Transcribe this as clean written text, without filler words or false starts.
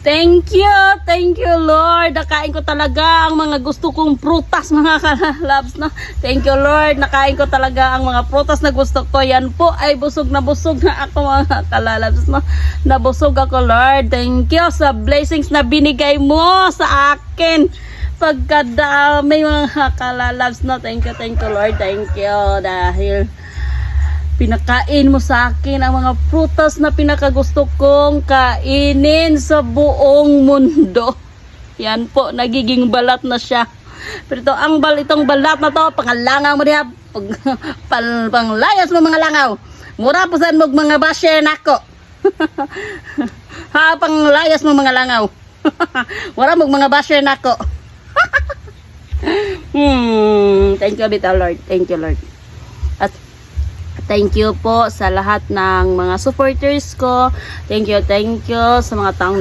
Thank you Lord. Nakain ko talaga ang mga gusto kong prutas mga kalalabs, no? Thank you Lord. Nakain ko talaga ang mga prutas na gusto ko. Yan po ay busog na ako mga kalalabs, no? Nabusog ako Lord. Thank you sa blessings na binigay mo sa akin. Pagkadami mga kalalabs, no? Thank you Lord. Thank you dahil pinakain mo sa akin ang mga prutas na pinakagusto kong kainin sa buong mundo. Yan po, nagiging balat na siya. Pero itong balat na to, pangalangaw mo diha, panglayas mo mga langaw. Mura po saan mo mga basher nako. Ha, panglayas mo mga langaw. Mura mo mga basher nako. Thank you bitaw Lord. Thank you Lord. At thank you po sa lahat ng mga supporters ko. Thank you sa mga taong